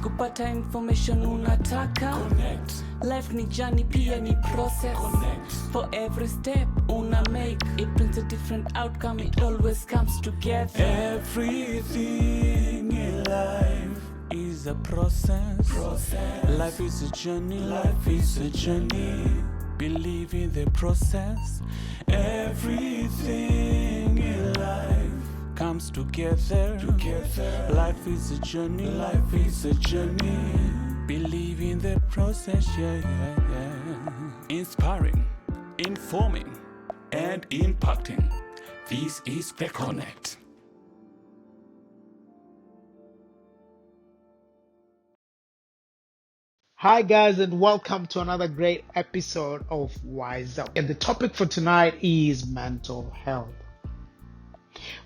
Kupata information unataka connect. Life ni journey pia ni process connect. For every step una make it brings a different outcome. It always comes together. Everything in life is a process. Life is a journey. Believe in the process. Everything in life comes together. Life is a journey. Believe in the process. Inspiring, informing, and impacting. This is the Connect. Hi guys, and welcome to another great episode of WizeUp. And the topic for tonight is mental health.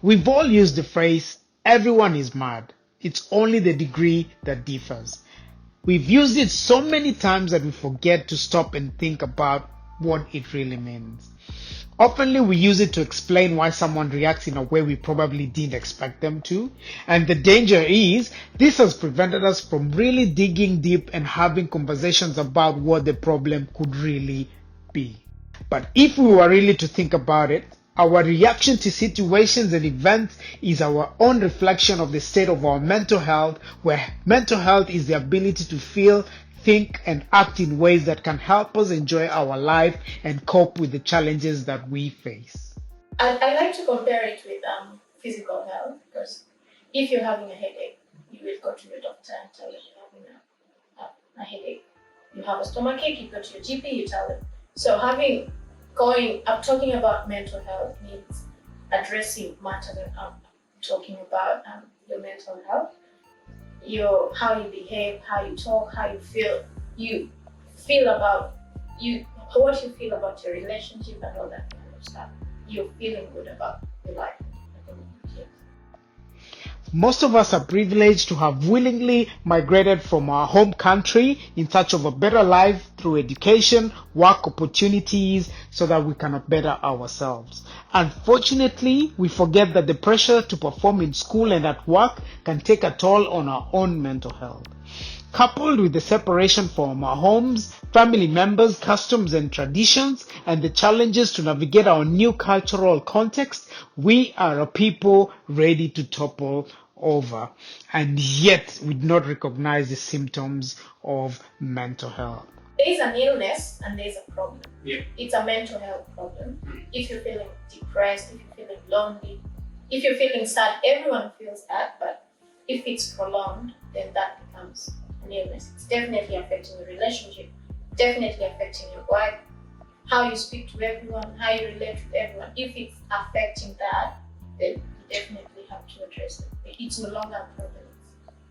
We've all used the phrase, everyone is mad. It's only the degree that differs. We've used it so many times that we forget to stop and think about what it really means. Oftenly, we use it to explain why someone reacts in a way we probably didn't expect them to. And the danger is, this has prevented us from really digging deep and having conversations about what the problem could really be. But if we were really to think about it, our reaction to situations and events is our own reflection of the state of our mental health, where mental health is the ability to feel, think, and act in ways that can help us enjoy our life and cope with the challenges that we face. I like to compare it with physical health, because if you're having a headache, you will go to your doctor and tell them you're having a headache. You have a stomachache, you go to your GP, you tell them. So talking about mental health means addressing matters that I'm talking about, your mental health, how you behave, how you talk, how you feel, what you feel about your relationship and all that kind of stuff. You're feeling good about your life. Most of us are privileged to have willingly migrated from our home country in search of a better life through education, work opportunities, so that we can better ourselves. Unfortunately, we forget that the pressure to perform in school and at work can take a toll on our own mental health. Coupled with the separation from our homes, family members, customs and traditions, and the challenges to navigate our new cultural context, we are a people ready to topple over, and yet we do not recognize the symptoms of mental health. There's an illness and there's a problem. Yeah. It's a mental health problem. If you're feeling depressed, if you're feeling lonely, if you're feeling sad, everyone feels that, but if it's prolonged, then that becomes an illness. It's definitely affecting your relationship, definitely affecting your wife, how you speak to everyone, how you relate with everyone. If it's affecting that, then you definitely have to address it. It's no longer a problem,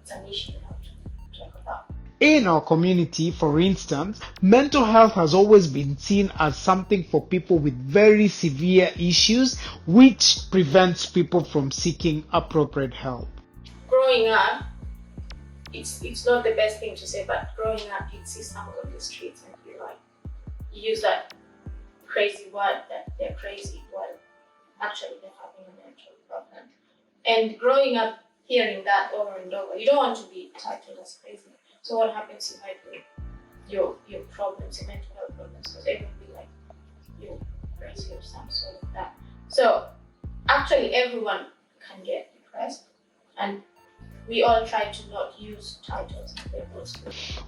it's an issue you have to talk about. In our community, for instance, mental health has always been seen as something for people with very severe issues, which prevents people from seeking appropriate help. Growing up, it's not the best thing to say, but growing up, you'd see someone on the streets and be like, you use that crazy word that they're crazy, while actually they're having a mental problem. And growing up, hearing that over and over, you don't want to be titled as crazy. So what happens, you hide your problems, your mental health problems, because everyone will be like, you're crazy or some sort of that. So actually everyone can get depressed, and we all try to not use titles and labels.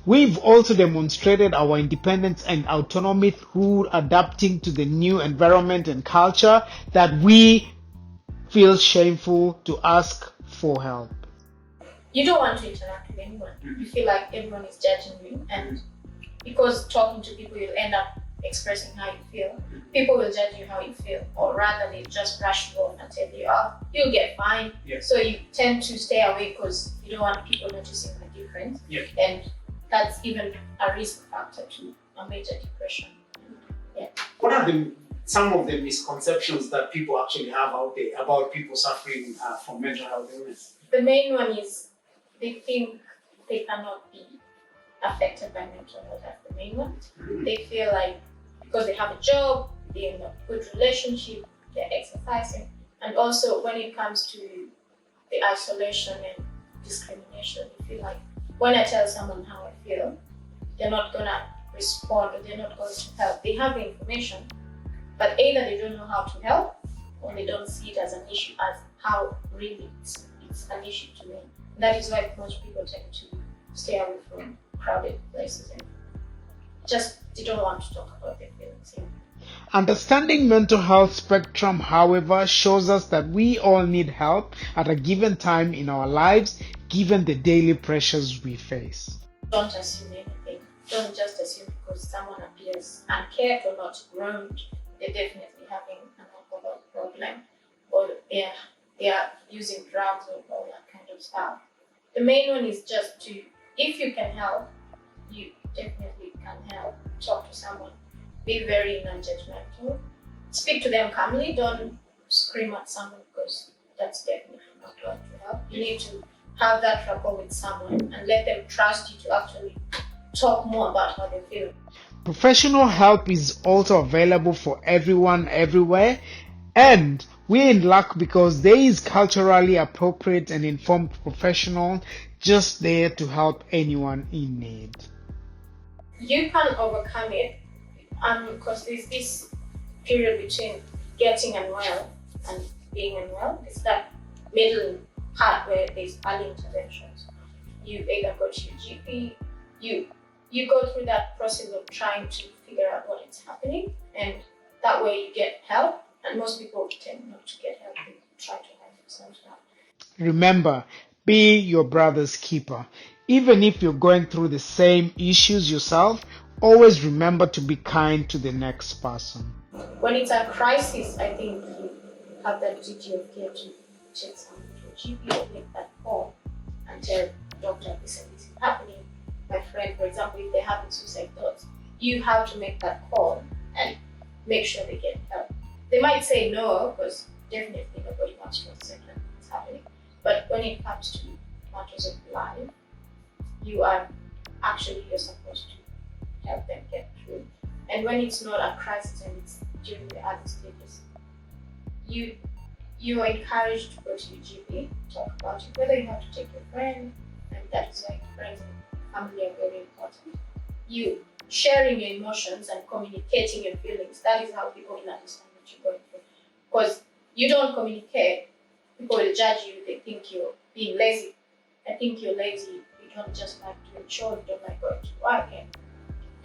We've also demonstrated our independence and autonomy through adapting to the new environment and culture that we feel shameful to ask for help. You don't want to interact with anyone. You feel like everyone is judging you, and because talking to people, you'll end up expressing how you feel. People will judge you how you feel, or rather they just brush you off and tell you, oh, you'll get fine. Yeah. So you tend to stay away because you don't want people noticing the difference. Yeah. And that's even a risk factor to a major depression. Yeah. What are some of the misconceptions that people actually have out there about people suffering from mental health illness? The main one is they think they cannot be affected by mental health. That's the main one. They feel like because they have a job, they're in a good relationship, they're exercising, And also when it comes to the isolation and discrimination, you feel like when I tell someone how I feel, they're not gonna respond or they're not going to help. They have the information, but either they don't know how to help or they don't see it as an issue, as how really it's an issue to me. That is why most people tend to stay away from crowded places and just they don't want to talk about their feelings. Yeah. Understanding mental health spectrum, however, shows us that we all need help at a given time in our lives, given the daily pressures we face. Don't assume anything. Don't just assume because someone appears uncared or not groomed, they're definitely having an alcohol problem or they are using drugs or all that kind of stuff. The main one is just to, if you can help, you definitely can help. Talk to someone. Be very non-judgmental. Speak to them calmly. Don't scream at someone because that's definitely not going to help. You need to have that rapport with someone and let them trust you to actually talk more about how they feel. Professional help is also available for everyone, everywhere, and we're in luck because there is culturally appropriate and informed professional just there to help anyone in need. You can overcome it because there's this period between getting unwell and being unwell. It's that middle part where there's early interventions. You either go to your GP, you go through that process of trying to figure out what is happening, and that way you get help. And most people tend not to get help, they try to help themselves out. Remember, be your brother's keeper. Even if you're going through the same issues yourself, always remember to be kind to the next person. When it's a crisis, I think you have that duty of care to check someone to your GP or make that call and tell the doctor this is happening. My friend, for example, if they're having suicide thoughts, you have to make that call and make sure they get help. They might say no, because definitely nobody wants to accept that it's happening. But when it comes to matters of life, you're supposed to help them get through. And when it's not a crisis and it's during the early stages, you are encouraged to go to your GP, talk about it, whether you have to take your friend, and that is why friends and family are very important. You sharing your emotions and communicating your feelings, that is how people will understand what you're going through. Because you don't communicate, people will judge you, they think you're being lazy. I think you're lazy, you don't just like doing chores, you don't like going to work. And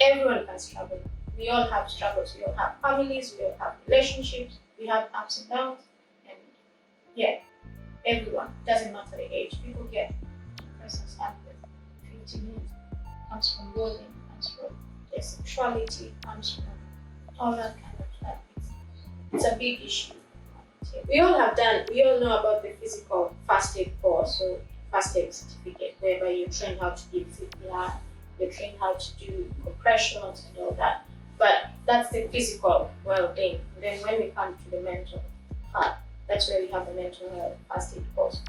everyone can struggle. We all have struggles, we all have families, we all have relationships, we have ups and downs. And yeah, everyone, doesn't matter the age, people get depressed and stuff with 15 years. Comes from bullying, comes from their sexuality, comes from all that kind of stuff. It's a big issue. We all know about the physical first aid course, so first aid certificate, whereby you're trained how to give CPR, you're trained how to do compressions and all that. But that's the physical well-being. Then when we come to the mental part, that's where we have the mental health first aid course.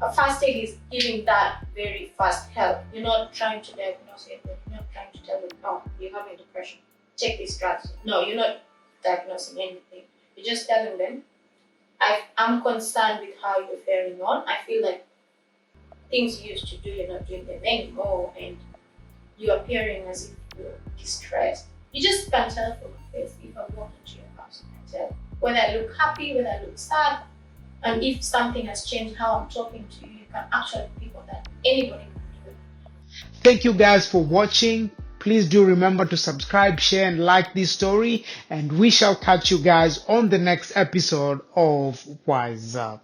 A first aid is giving that very fast help. You're not trying to diagnose it, you're not trying to tell them, oh, you're having depression, take these drugs. No, you're not diagnosing anything. You're just telling them, I'm concerned with how you're faring on. I feel like things you used to do, you're not doing them anymore, and you're appearing as if you're distressed. You just can tell from my face if I walk into your house. I can tell whether I look happy, whether I look sad, and if something has changed how I'm talking to you, you can actually pick on that. Anybody can do it. Thank you guys for watching. Please do remember to subscribe, share, and like this story, and we shall catch you guys on the next episode of WizeUp.